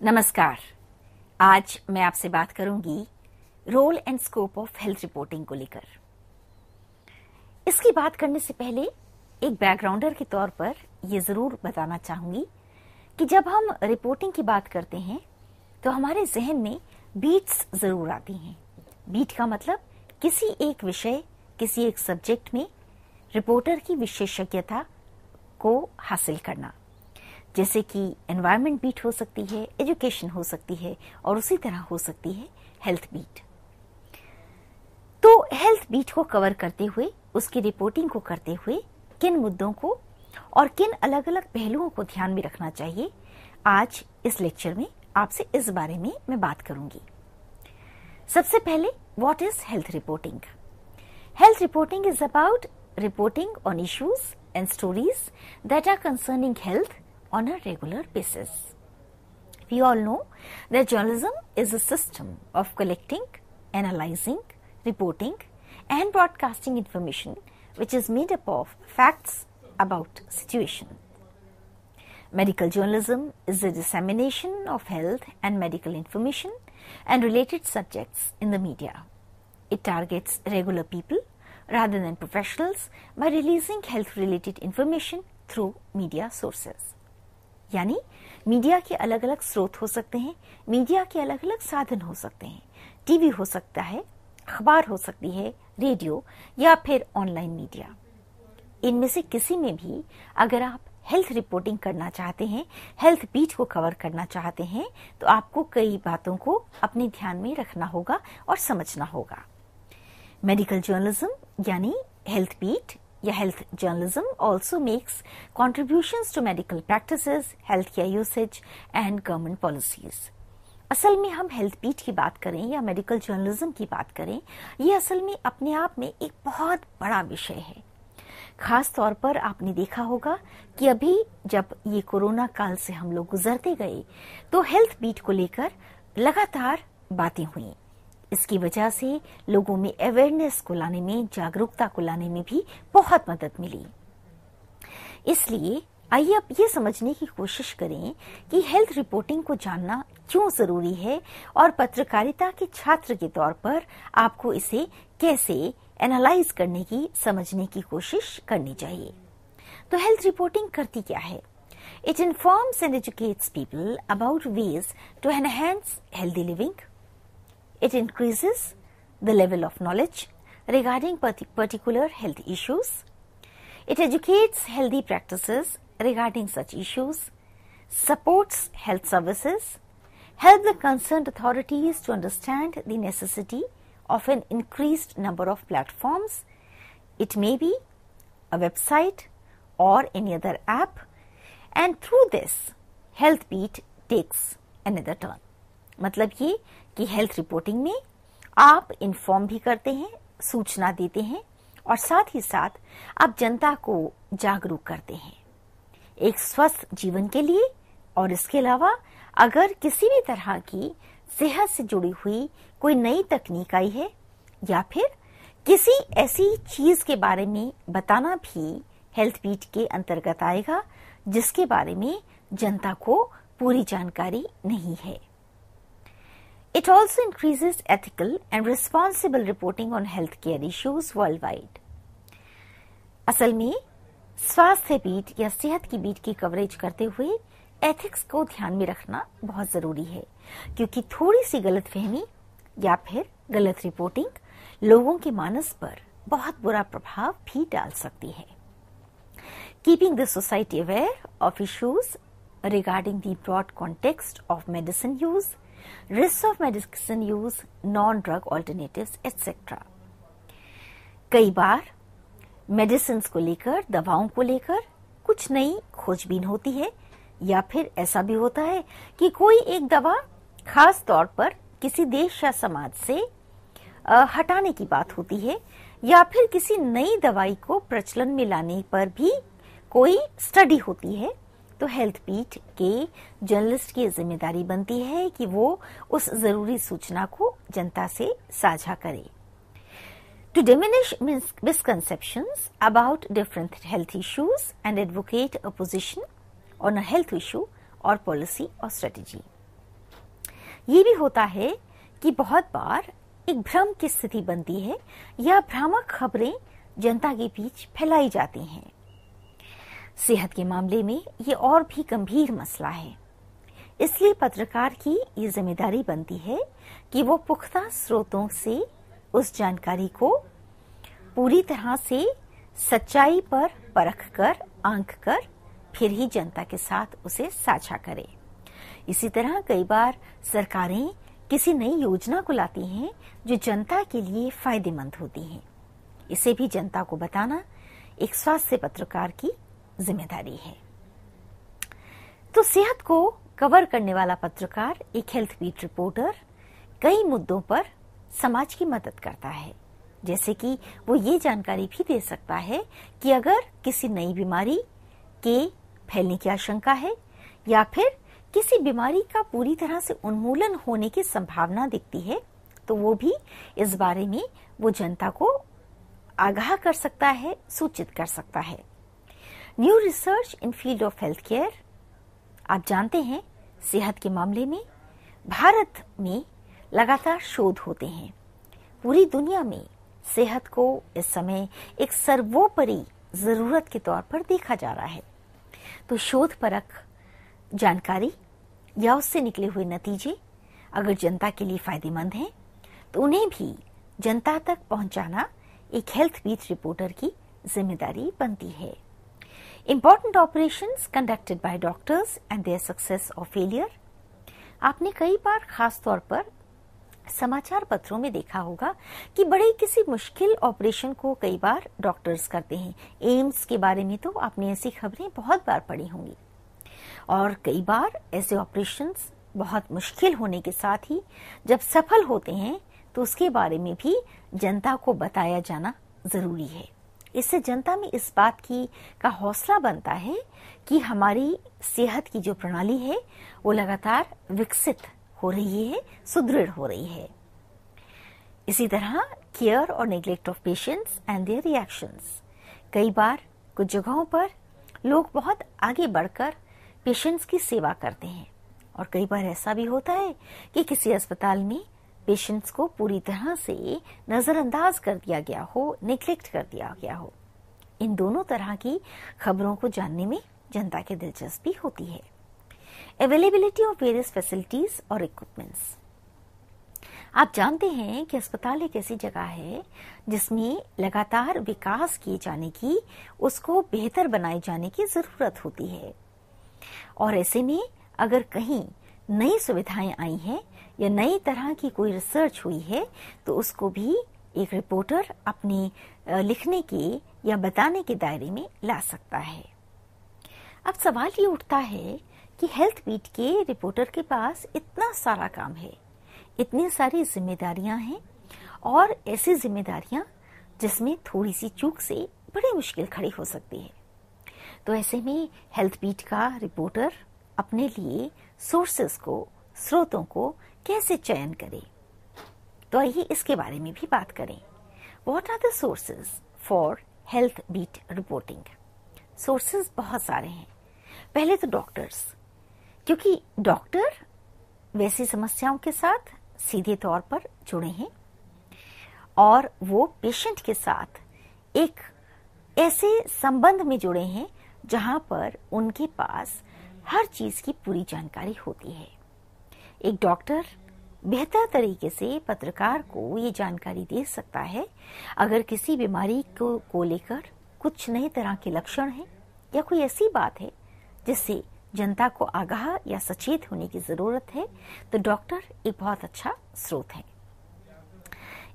नमस्कार। आज मैं आपसे बात करूंगी role and scope of health reporting को लेकर। इसकी बात करने से पहले एक बैकग्राउंडर के तौर पर यह जरूर बताना चाहूंगी कि जब हम रिपोर्टिंग की बात करते हैं तो हमारे जहन में बीट्स जरूर आती हैं। बीट का मतलब किसी एक विषय, किसी एक सब्जेक्ट में रिपोर्टर की विशेषज्ञता को हासिल करना, जैसे कि एनवायरनमेंट बीट हो सकती है, एजुकेशन हो सकती है और उसी तरह हो सकती है हेल्थ बीट। तो हेल्थ बीट को कवर करते हुए, उसकी रिपोर्टिंग को करते हुए किन मुद्दों को और किन अलग अलग पहलुओं को ध्यान में रखना चाहिए, आज इस लेक्चर में आपसे इस बारे में मैं बात करूंगी। सबसे पहले, what is health reporting? Health reporting is about reporting on issues and stories that are concerning health on a regular basis. We all know that journalism is a system of collecting, analyzing, reporting and broadcasting information which is made up of facts about situation. Medical journalism is the dissemination of health and medical information and related subjects in the media. It targets regular people rather than professionals by releasing health related information through media sources. यानी media के अलग अलग स्रोत हो सकते हैं, media के अलग अलग साधन हो सकते हैं। टीवी हो सकता है, अखबार हो सकती है, रेडियो या फिर ऑनलाइन मीडिया। इनमें से किसी में भी अगर आप हेल्थ रिपोर्टिंग करना चाहते हैं, हेल्थ बीट को कवर करना चाहते हैं, तो आपको कई बातों को अपने ध्यान में रखना होगा और समझना होगा। मेडिकल जर्नलिज्म यानी हेल्थ बीट या health journalism also makes contributions to medical practices, healthcare usage and government policies. असल में हम हेल्थ बीट की बात करें या मेडिकल जर्नलिज्म की बात करें, ये असल में अपने आप में एक बहुत बड़ा विषय है। खास तौर पर आपने देखा होगा कि अभी जब ये कोरोना काल से हम लोग गुजरते गए तो हेल्थ बीट को लेकर लगातार बातें हुई। इसकी वजह से लोगों में अवेयरनेस को लाने में, जागरूकता को लाने में भी बहुत मदद मिली। इसलिए आइए अब ये समझने की कोशिश करें कि हेल्थ रिपोर्टिंग को जानना क्यों जरूरी है और पत्रकारिता के छात्र के तौर पर आपको इसे कैसे एनालाइज करने की, समझने की कोशिश करनी चाहिए। तो हेल्थ रिपोर्टिंग करती क्या है? It informs and educates people about ways to enhance healthy living. It increases the level of knowledge regarding particular health issues. It educates healthy practices regarding such issues, supports health services, help the concerned authorities to understand the necessity of an increased number of platforms. It may be a website or any other app, and through this, health beat takes another turn. मतलब ये कि health reporting में आप inform भी करते हैं, सूचना देते हैं और साथ ही साथ आप जनता को जागरूक करते हैं एक स्वस्थ जीवन के लिए। और इसके अलावा अगर किसी भी तरह की सेहत से जुड़ी हुई कोई नई तकनीक आई है या फिर किसी ऐसी चीज के बारे में बताना भी हेल्थ बीट के अंतर्गत आएगा जिसके बारे में जनता को पूरी जानकारी नहीं है। It also increases ethical and responsible reporting on healthcare issues worldwide. असल में स्वास्थ्य बीट या सेहत की बीट की कवरेज करते हुए एथिक्स को ध्यान में रखना बहुत जरूरी है, क्योंकि थोड़ी सी गलतफहमी या फिर गलत रिपोर्टिंग लोगों के मानस पर बहुत बुरा प्रभाव भी डाल सकती है। Keeping the society aware of issues regarding the broad context of medicine use, risks of medicine use, non-drug alternatives, etc. कई बार मेडिसिन को लेकर, दवाओं को लेकर कुछ नई खोजबीन होती है या फिर ऐसा भी होता है कि कोई एक दवा खास तौर पर किसी देश या समाज से हटाने की बात होती है या फिर किसी नई दवाई को प्रचलन में लाने पर भी कोई स्टडी होती है। तो हेल्थ बीट के जर्नलिस्ट की जिम्मेदारी बनती है कि वो उस जरूरी सूचना को जनता से साझा करे। To diminish misconceptions about different health issues and advocate a position on a health issue or policy or strategy. ये भी होता है कि बहुत बार एक भ्रम की स्थिति बनती है या भ्रामक खबरें जनता के बीच फैलाई जाती हैं। सेहत के मामले में ये और भी गंभीर मसला है। इसलिए पत्रकार की ये जिम्मेदारी बनती है कि वो पुख्ता स्रोतों से उस जानकारी को पूरी तरह से सच्चाई पर परख कर, आंक कर, फिर ही जनता के साथ उसे साझा करे। इसी तरह कई बार सरकारें किसी नई योजना को लाती हैं जो जनता के लिए फायदेमंद होती हैं। इसे भी जनता को बताना एक स्वास्थ्य पत्रकार की जिम्मेदारी है। तो सेहत को कवर करने वाला पत्रकार, एक हेल्थ बीट रिपोर्टर, कई मुद्दों पर समाज की मदद करता है। जैसे कि वो ये जानकारी भी दे सकता है कि अगर किसी नई बीमारी के फैलने की आशंका है या फिर किसी बीमारी का पूरी तरह से उन्मूलन होने की संभावना दिखती है, तो वो भी इस बारे में वो जनता को आगाह कर सकता है, सूचित कर सकता है। New research in field of health care, आप जानते हैं सेहत के मामले में भारत में लगातार शोध होते हैं। पूरी दुनिया में सेहत को इस समय एक सर्वोपरि जरूरत के तौर पर देखा जा रहा है। तो शोध परख जानकारी या उससे निकले हुए नतीजे अगर जनता के लिए फायदेमंद हैं, तो उन्हें भी जनता तक पहुंचाना एक हेल्थ बीट रिपोर्टर की जिम्मेदारी बनती है। Important operations conducted by doctors and their success or failure, आपने कई बार खास तौर पर समाचार पत्रों में देखा होगा कि बड़े किसी मुश्किल ऑपरेशन को कई बार डॉक्टर्स करते हैं। एम्स के बारे में तो आपने ऐसी खबरें बहुत बार पढ़ी होंगी। और कई बार ऐसे ऑपरेशंस बहुत मुश्किल होने के साथ ही जब सफल होते हैं तो उसके बारे में भी जनता को बताया जाना जरूरी है। इससे जनता में इस बात की का हौसला बनता है कि हमारी सेहत की जो प्रणाली है वो लगातार विकसित हो रही है, सुदृढ़ हो रही है। इसी तरह केयर और neglect of patients and there reactions, कई बार कुछ जगहों पर लोग बहुत आगे बढ़कर पेशेंट्स की सेवा करते हैं और कई बार ऐसा भी होता है कि किसी अस्पताल में पेशेंट्स को पूरी तरह से नजरअंदाज कर दिया गया हो, नेग्लेक्ट कर दिया गया हो। इन दोनों तरह की खबरों को जानने में जनता की दिलचस्पी होती है। अवेलेबिलिटी ऑफ वेरियस फैसिलिटीज और इक्विपमेंट्स, आप जानते हैं कि अस्पताल एक ऐसी जगह है जिसमें लगातार विकास किए जाने की, उसको बेहतर बनाए जाने की जरूरत होती है। और ऐसे में अगर कहीं नई सुविधाएं आई हैं या नई तरह की कोई रिसर्च हुई है तो उसको भी एक रिपोर्टर अपने लिखने के या बताने के दायरे में ला सकता है। अब सवाल ये उठता है कि हेल्थ बीट के रिपोर्टर के पास इतना सारा काम है, इतनी सारी जिम्मेदारियां हैं और ऐसी जिम्मेदारियां जिसमें थोड़ी सी चूक से बड़ी मुश्किल खड़ी हो सकती है। तो ऐसे में हेल्थ बीट का रिपोर्टर अपने लिए सोर्सेस को, स्रोतों को कैसे चयन करे, तो आइए इसके बारे में भी बात करें। What are the sources for health beat reporting? Sources बहुत सारे हैं। पहले तो डॉक्टर्स, क्योंकि डॉक्टर वैसी समस्याओं के साथ सीधे तौर पर जुड़े हैं और वो पेशेंट के साथ एक ऐसे संबंध में जुड़े हैं जहां पर उनके पास हर चीज की पूरी जानकारी होती है। एक डॉक्टर बेहतर तरीके से पत्रकार को ये जानकारी दे सकता है अगर किसी बीमारी को लेकर कुछ नए तरह के लक्षण हैं या कोई ऐसी बात है जिससे जनता को आगाह या सचेत होने की जरूरत है, तो डॉक्टर एक बहुत अच्छा स्रोत है।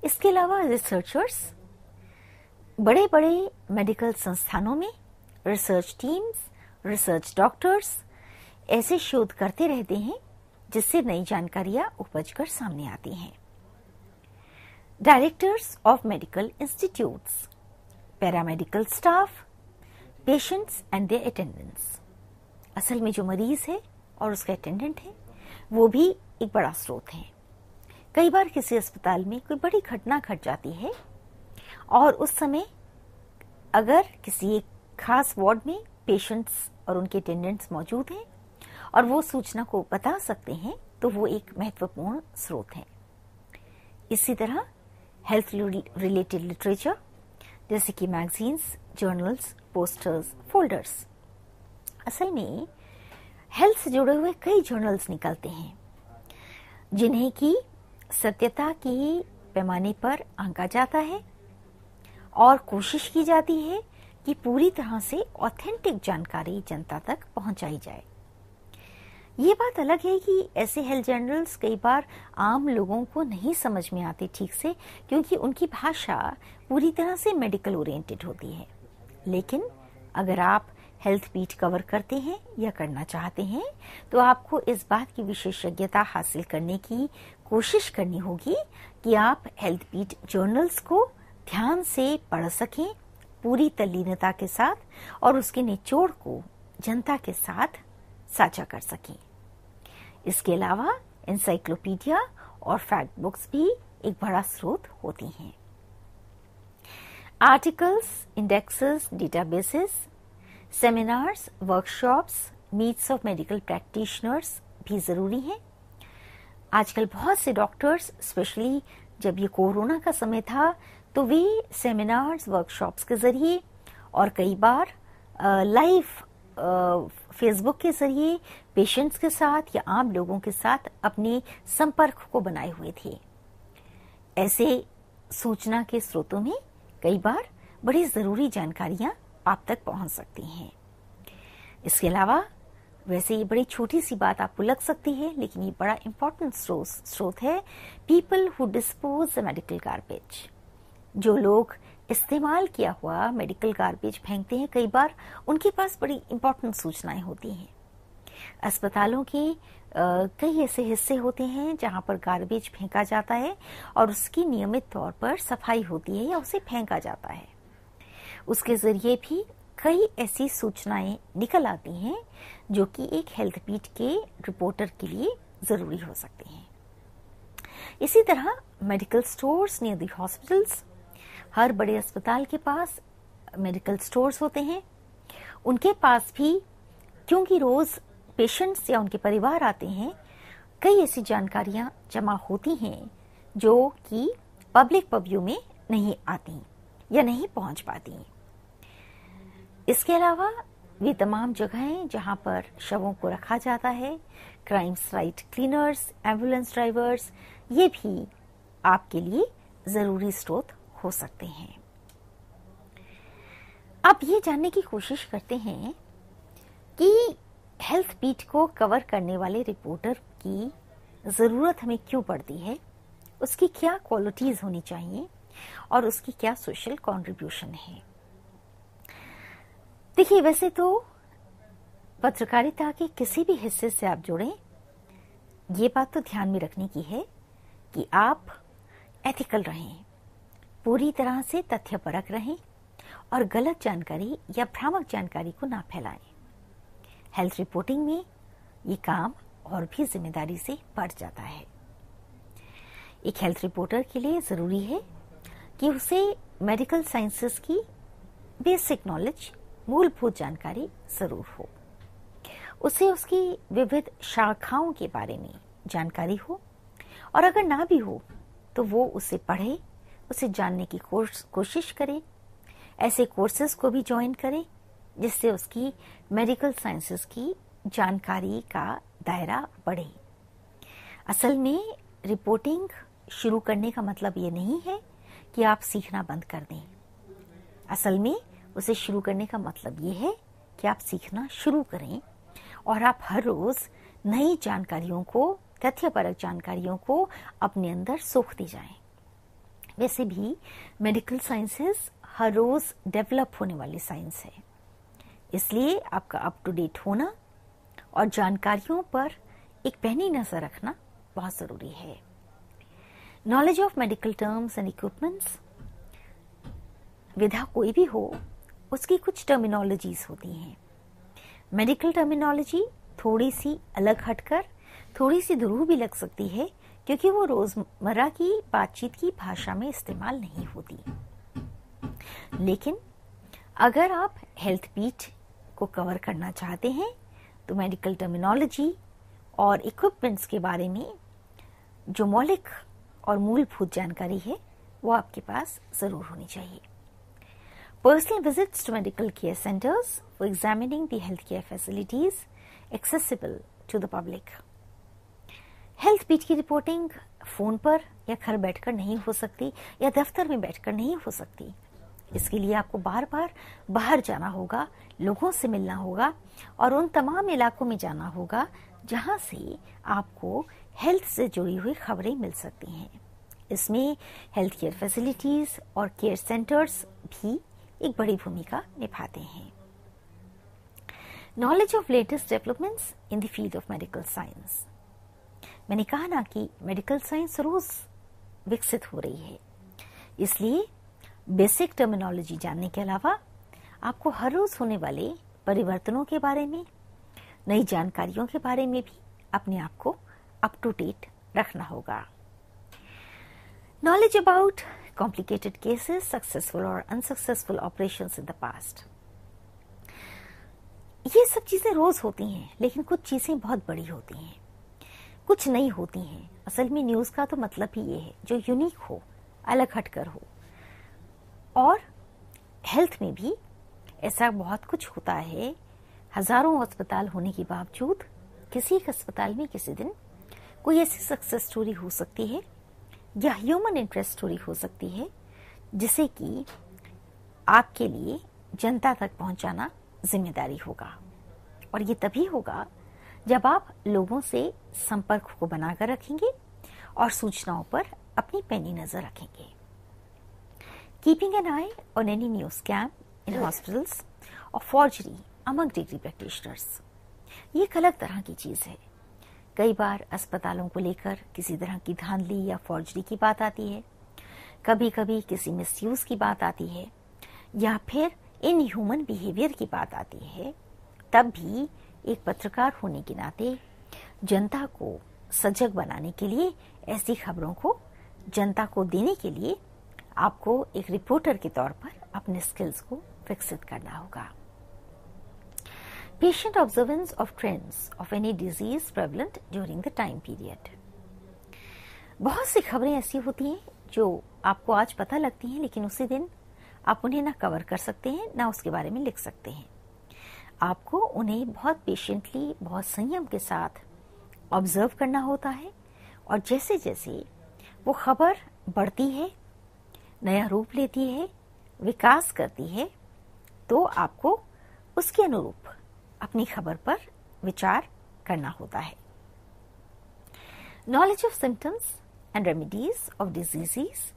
इसके अलावा रिसर्चर्स, बड़े बड़े मेडिकल संस्थानों में रिसर्च टीम्स, रिसर्च डॉक्टर्स ऐसे शोध करते रहते हैं जिससे नई जानकारियां उपज कर सामने आती हैं। Directors of medical institutes, paramedical staff, patients and their attendants, असल में जो मरीज है और उसका अटेंडेंट है वो भी एक बड़ा स्रोत है। कई बार किसी अस्पताल में कोई बड़ी घटना घट जाती है और उस समय अगर किसी एक खास वार्ड में पेशेंट्स और उनके अटेंडेंट्स मौजूद हैं और वो सूचना को बता सकते हैं तो वो एक महत्वपूर्ण स्रोत है। इसी तरह हेल्थ रिलेटेड लिटरेचर जैसे कि मैगजीन्स, जर्नल्स, पोस्टर्स, फोल्डर्स। असल में हेल्थ से जुड़े हुए कई जर्नल्स निकलते हैं जिन्हें की सत्यता के पैमाने पर आंका जाता है और कोशिश की जाती है कि पूरी तरह से ऑथेंटिक जानकारी जनता तक पहुंचाई जाए। ये बात अलग है कि ऐसे हेल्थ जर्नल्स कई बार आम लोगों को नहीं समझ में आते ठीक से, क्योंकि उनकी भाषा पूरी तरह से मेडिकल ओरिएंटेड होती है। लेकिन अगर आप हेल्थ बीट कवर करते हैं या करना चाहते हैं तो आपको इस बात की विशेषज्ञता हासिल करने की कोशिश करनी होगी कि आप हेल्थ बीट जर्नल्स को ध्यान से पढ़ सकें पूरी तल्लीनता के साथ और उसके निचोड़ को जनता के साथ साझा कर सकें। इसके अलावा एनसाइक्लोपीडिया और फैक्ट बुक्स भी एक बड़ा स्रोत होती हैं। Articles, indexes, databases, seminars, workshops, meets of medical practitioners भी जरूरी हैं। आजकल बहुत से डॉक्टर्स, स्पेशली जब ये कोरोना का समय था, तो वे सेमिनार्स, वर्कशॉप्स के जरिए और कई बार लाइव फेसबुक के जरिए पेशेंट्स के साथ या आम लोगों के साथ अपने संपर्क को बनाए हुए थे। ऐसे सूचना के स्रोतों में कई बार बड़ी जरूरी जानकारियां आप तक पहुंच सकती हैं। इसके अलावा वैसे ये बड़ी छोटी सी बात आपको लग सकती है, लेकिन ये बड़ा इंपॉर्टेंट स्रोत है। People who dispose the medical garbage, जो लोग इस्तेमाल किया हुआ मेडिकल गार्बेज फेंकते हैं, कई बार उनके पास बड़ी इंपॉर्टेंट सूचनाएं होती हैं। अस्पतालों के कई ऐसे हिस्से होते हैं जहां पर गार्बेज फेंका जाता है और उसकी नियमित तौर पर सफाई होती है या उसे फेंका जाता है। उसके जरिए भी कई ऐसी सूचनाएं निकल आती हैं जो कि एक हेल्थ बीट के रिपोर्टर के लिए जरूरी हो सकती हैं। इसी तरह medical stores near the hospitals, हर बड़े अस्पताल के पास मेडिकल स्टोर्स होते हैं। उनके पास भी, क्योंकि रोज पेशेंट्स या उनके परिवार आते हैं, कई ऐसी जानकारियां जमा होती हैं जो कि पब्लिक पव्यू में नहीं आती या नहीं पहुंच पाती। इसके अलावा वे तमाम जगहें जहां पर शवों को रखा जाता है, crime site cleaners, ambulance drivers, ये भी आपके लिए जरूरी स्रोत हो सकते हैं। अब ये जानने की कोशिश करते हैं कि हेल्थ बीट को कवर करने वाले रिपोर्टर की जरूरत हमें क्यों पड़ती है, उसकी क्या क्वालिटीज होनी चाहिए और उसकी क्या सोशल कंट्रीब्यूशन है। देखिए, वैसे तो पत्रकारिता के किसी भी हिस्से से आप जुड़ें, ये बात तो ध्यान में रखने की है कि आप एथिकल रहें, पूरी तरह से तथ्यपरक रहें और गलत जानकारी या भ्रामक जानकारी को ना फैलाएं। हेल्थ रिपोर्टिंग में ये काम और भी जिम्मेदारी से बढ़ जाता है। एक हेल्थ रिपोर्टर के लिए जरूरी है कि उसे मेडिकल साइंसेस की बेसिक नॉलेज, मूलभूत जानकारी जरूर हो। उसे उसकी विविध शाखाओं के बारे में जानकारी हो, और अगर ना भी हो तो वो उसे पढ़े, उसे जानने की कोशिश करे, ऐसे कोर्सेज को भी ज्वाइन करे जिससे उसकी मेडिकल साइंसेस की जानकारी का दायरा बढ़े। असल में रिपोर्टिंग शुरू करने का मतलब ये नहीं है कि आप सीखना बंद कर दें। असल में उसे शुरू करने का मतलब ये है कि आप सीखना शुरू करें और आप हर रोज नई जानकारियों को, तथ्यपरक जानकारियों को अपने अंदर सोखते जाएं। वैसे भी मेडिकल साइंसेस हर रोज डेवलप होने वाली साइंस है, इसलिए आपका अप टू डेट होना और जानकारियों पर एक पैनी नजर रखना बहुत जरूरी है। Knowledge of medical terms and equipments, विधा कोई भी हो, उसकी कुछ टर्मिनोलॉजीज होती हैं। मेडिकल टर्मिनोलॉजी थोड़ी सी अलग हटकर थोड़ी सी दुरूह भी लग सकती है, क्योंकि वो रोजमर्रा की बातचीत की भाषा में इस्तेमाल नहीं होती। लेकिन अगर आप हेल्थ बीट को कवर करना चाहते हैं तो मेडिकल टर्मिनोलॉजी और इक्विपमेंट्स के बारे में जो मौलिक और मूलभूत जानकारी है वो आपके पास जरूर होनी चाहिए। Personal visits to medical care centres for examining the health care facilities accessible to the public. Health beat की रिपोर्टिंग फोन पर या घर बैठकर नहीं हो सकती या दफ्तर में बैठकर नहीं हो सकती। इसके लिए आपको बार बार बाहर जाना होगा, लोगों से मिलना होगा और उन तमाम इलाकों में जाना होगा जहां से आपको हेल्थ से जुड़ी हुई खबरें मिल सकती हैं। इसमें हेल्थ केयर फैसिलिटीज और केयर सेंटर्स भी एक बड़ी भूमिका निभाते हैं। Knowledge of latest developments in the field of medical science. मैंने कहा ना कि मेडिकल साइंस रोज विकसित हो रही है, इसलिए बेसिक टर्मिनोलॉजी जानने के अलावा आपको हर रोज होने वाले परिवर्तनों के बारे में, नई जानकारियों के बारे में भी अपने आप को अप टू डेट रखना होगा। Knowledge about complicated cases, successful और unsuccessful operations in the past. ये सब चीजें रोज होती हैं, लेकिन कुछ चीजें बहुत बड़ी होती हैं, कुछ नई होती हैं। असल में न्यूज का तो मतलब ही ये है जो यूनिक हो, अलग हटकर हो। और हेल्थ में भी ऐसा बहुत कुछ होता है। हजारों अस्पताल होने के बावजूद किसी एक अस्पताल में किसी दिन कोई ऐसी सक्सेस स्टोरी हो सकती है या ह्यूमन इंटरेस्ट स्टोरी हो सकती है जिसे कि आपके लिए जनता तक पहुंचाना जिम्मेदारी होगा। और ये तभी होगा जब आप लोगों से संपर्क को बनाकर रखेंगे और सूचनाओं पर अपनी पैनी नजर रखेंगे। Keeping an I on any new scam in hospitals और फॉर्जरी अमंग डिग्री प्रैक्टिशनर्स, ये एक अलग तरह की चीज है। कई बार अस्पतालों को लेकर किसी तरह की धांधली या फॉर्जरी की बात आती है, कभी कभी किसी मिसयूज की बात आती है या फिर इनह्यूमन बिहेवियर की बात आती है। तब भी एक पत्रकार होने के नाते जनता को सजग बनाने के लिए, ऐसी खबरों को जनता को देने के लिए आपको एक रिपोर्टर के तौर पर अपने स्किल्स को विकसित करना होगा। Patient observance of trends of any disease prevalent during the time period. बहुत सी खबरें ऐसी होती हैं जो आपको आज पता लगती हैं, लेकिन उसी दिन आप उन्हें ना कवर कर सकते हैं, ना उसके बारे में लिख सकते हैं। आपको उन्हें बहुत पेशेंटली, बहुत संयम के साथ ऑब्जर्व करना होता है और जैसे जैसे वो खबर बढ़ती है, नया रूप लेती है, विकास करती है, तो आपको उसके अनुरूप अपनी खबर पर विचार करना होता है। Knowledge of symptoms and remedies of diseases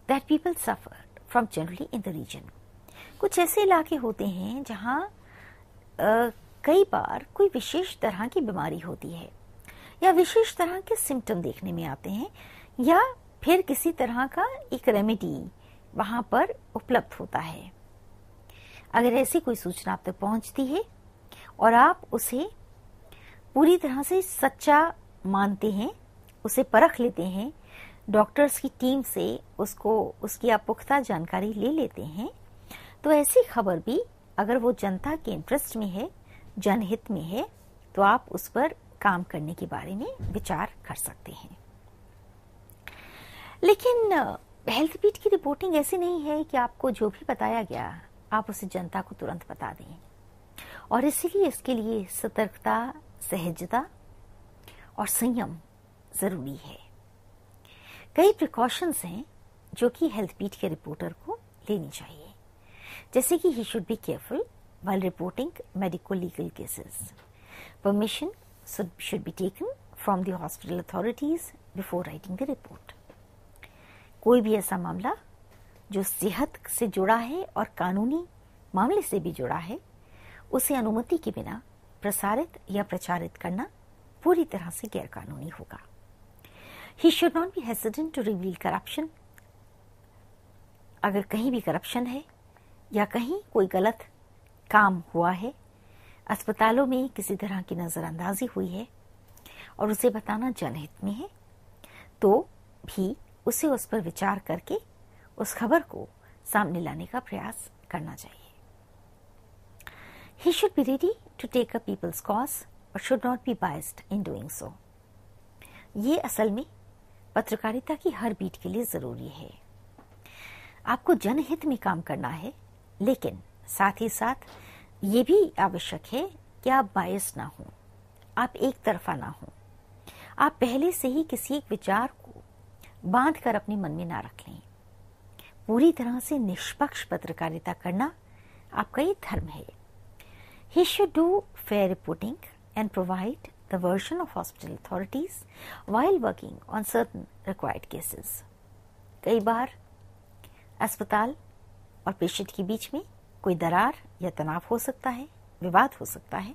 that people suffer from generally in the region. कुछ ऐसे इलाके होते हैं जहां कई बार कोई विशेष तरह की बीमारी होती है या विशेष तरह के सिम्टम देखने में आते हैं या फिर किसी तरह का एक रेमेडी वहां पर उपलब्ध होता है। अगर ऐसी कोई सूचना आप तक पहुंचती है और आप उसे पूरी तरह से सच्चा मानते हैं, उसे परख लेते हैं, डॉक्टर्स की टीम से उसकी आप पुख्ता जानकारी ले लेते हैं, तो ऐसी खबर भी अगर वो जनता के इंटरेस्ट में है, जनहित में है, तो आप उस पर काम करने के बारे में विचार कर सकते हैं। लेकिन हेल्थ बीट की रिपोर्टिंग ऐसी नहीं है कि आपको जो भी बताया गया आप उसे जनता को तुरंत बता दें, और इसीलिए इसके लिए सतर्कता, सहजता और संयम जरूरी है। कई प्रिकॉशंस हैं जो कि हेल्थ बीट के रिपोर्टर को लेनी चाहिए, जैसे कि he should be careful while reporting medical legal cases. Permission should be taken from the hospital authorities before writing the report. कोई भी ऐसा मामला जो सेहत से जुड़ा है और कानूनी मामले से भी जुड़ा है, उसे अनुमति के बिना प्रसारित या प्रचारित करना पूरी तरह से गैर कानूनी होगा। He should not be hesitant to reveal corruption. अगर कहीं भी करप्शन है या कहीं कोई गलत काम हुआ है, अस्पतालों में किसी तरह की नजरअंदाजी हुई है और उसे बताना जनहित में है, तो भी उसे उस पर विचार करके उस खबर को सामने लाने का प्रयास करना चाहिए। He should be ready to take up people's cause और should not be biased in doing so. ये असल में पत्रकारिता की हर बीट के लिए जरूरी है। आपको जनहित में काम करना है, लेकिन साथ ही साथ ये भी आवश्यक है कि आप बायस ना हो, आप एक तरफा ना हो, आप पहले से ही किसी एक विचार को बांध कर अपने मन में ना रख लें। पूरी तरह से निष्पक्ष पत्रकारिता करना आपका ये धर्म है। He should do fair reporting and provide the version of hospital authorities while working on certain required cases. कई बार अस्पताल और पेशेंट के बीच में कोई दरार या तनाव हो सकता है, विवाद हो सकता है,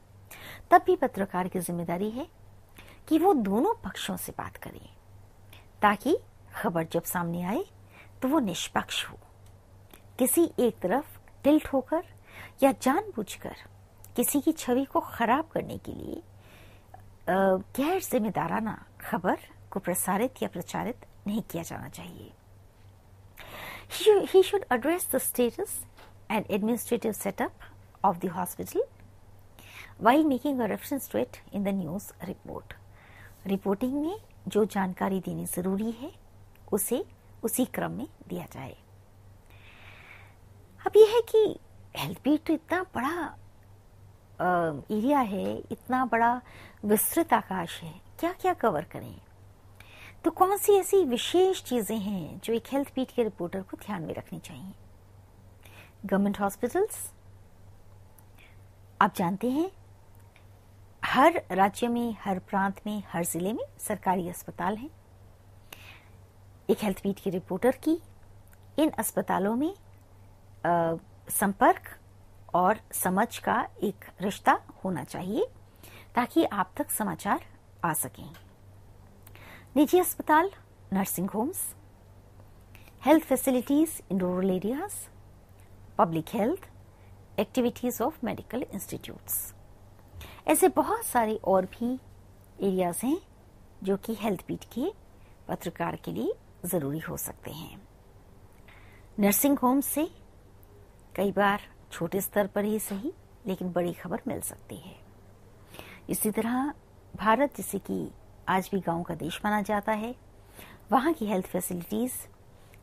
तब भी पत्रकार की जिम्मेदारी है कि वो दोनों पक्षों से बात करें, ताकि खबर जब सामने आए तो वो निष्पक्ष हो। किसी एक तरफ टिल्ट होकर या जानबूझकर किसी की छवि को खराब करने के लिए गैर जिम्मेदाराना खबर को प्रसारित या प्रचारित नहीं किया जाना चाहिए। He should address the status and administrative setup of the hospital while making a reference to it in the news report. Reporting में जो जानकारी देनी जरूरी है उसे उसी क्रम में दिया जाए। अब यह है कि हेल्थ बीट तो इतना बड़ा एरिया है, इतना बड़ा विस्तृत आकाश है, क्या क्या कवर करें। तो कौन सी ऐसी विशेष चीजें हैं जो एक हेल्थ बीट के रिपोर्टर को ध्यान में रखनी चाहिए। गवर्नमेंट हॉस्पिटल्स, आप जानते हैं हर राज्य में, हर प्रांत में, हर जिले में सरकारी अस्पताल हैं। एक हेल्थ बीट के रिपोर्टर की इन अस्पतालों में संपर्क और समझ का एक रिश्ता होना चाहिए ताकि आप तक समाचार आ सकें। निजी अस्पताल, nursing homes, health facilities in rural areas, public health activities of medical institutes, ऐसे बहुत सारे और भी एरियाज हैं जो कि हेल्थ बीट के पत्रकार के लिए जरूरी हो सकते हैं। नर्सिंग होम से कई बार छोटे स्तर पर ही सही लेकिन बड़ी खबर मिल सकती है। इसी तरह भारत, जिसे कि आज भी गांव का देश माना जाता है, वहां की हेल्थ फैसिलिटीज,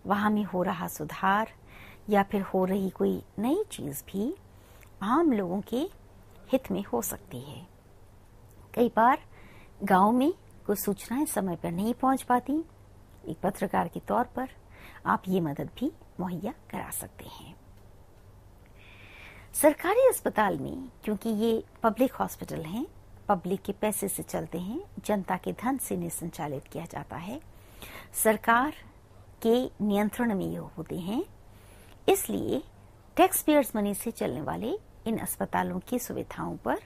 वहां में हो रहा सुधार या फिर हो रही कोई नई चीज भी आम लोगों के हित में हो सकती है। कई बार गांव में कुछ सूचनाएं समय पर नहीं पहुंच पाती, एक पत्रकार के तौर पर आप ये मदद भी मुहैया करा सकते हैं। सरकारी अस्पताल में, क्योंकि ये पब्लिक हॉस्पिटल हैं, पब्लिक के पैसे से चलते हैं, जनता के धन से इन्हें संचालित किया जाता है, सरकार के नियंत्रण में ये होते हैं, इसलिए टैक्स पेयर्स मनी से चलने वाले इन अस्पतालों की सुविधाओं पर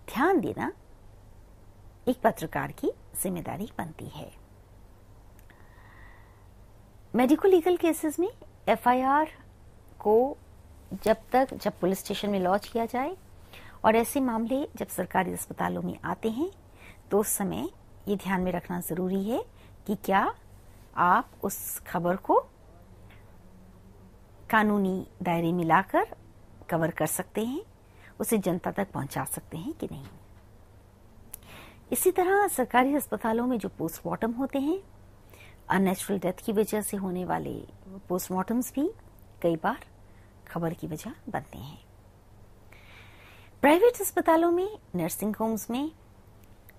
ध्यान देना एक पत्रकार की जिम्मेदारी बनती है। मेडिको लीगल केसेस में एफआईआर को जब पुलिस स्टेशन में लॉन्च किया जाए और ऐसे मामले जब सरकारी अस्पतालों में आते हैं तो उस समय ये ध्यान में रखना जरूरी है कि क्या आप उस खबर को कानूनी दायरे में लाकर कवर कर सकते हैं, उसे जनता तक पहुंचा सकते हैं कि नहीं। इसी तरह सरकारी अस्पतालों में जो पोस्टमार्टम होते हैं, अननेचुरल डेथ की वजह से होने वाले पोस्टमार्टम्स भी कई बार खबर की वजह बनते हैं। प्राइवेट अस्पतालों में, नर्सिंग होम्स में,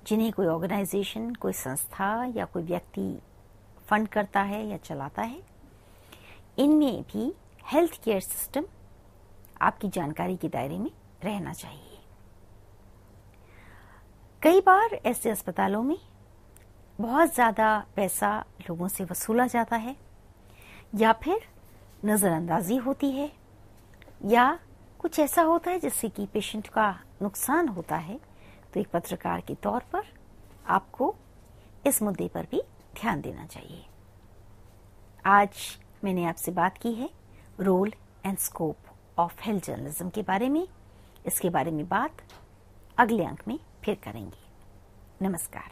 जिन्हें कोई ऑर्गेनाइजेशन, कोई संस्था या कोई व्यक्ति फंड करता है या चलाता है, इनमें भी हेल्थ केयर सिस्टम आपकी जानकारी के दायरे में रहना चाहिए। कई बार ऐसे अस्पतालों में बहुत ज्यादा पैसा लोगों से वसूला जाता है या फिर नजरअंदाजी होती है या कुछ ऐसा होता है जिससे कि पेशेंट का नुकसान होता है, तो एक पत्रकार के तौर पर आपको इस मुद्दे पर भी ध्यान देना चाहिए। आज मैंने आपसे बात की है role and scope of health journalism के बारे में। इसके बारे में बात अगले अंक में फिर करेंगे। नमस्कार।